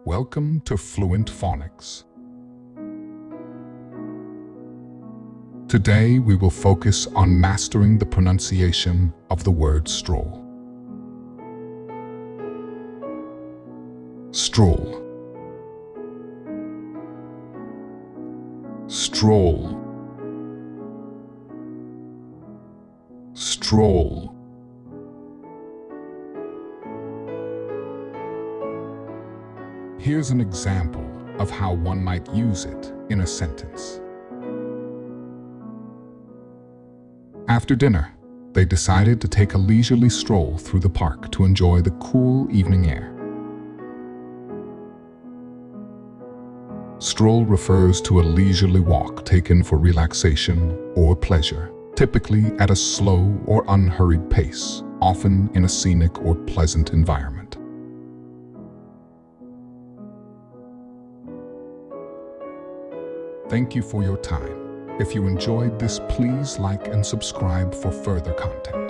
Welcome to Fluent Phonics. Today we will focus on mastering the pronunciation of the word stroll. Stroll. Stroll. Stroll. Here's an example of how one might use it in a sentence. After dinner, they decided to take a leisurely stroll through the park to enjoy the cool evening air. Stroll refers to a leisurely walk taken for relaxation or pleasure, typically at a slow or unhurried pace, often in a scenic or pleasant environment. Thank you for your time. If you enjoyed this, please like and subscribe for further content.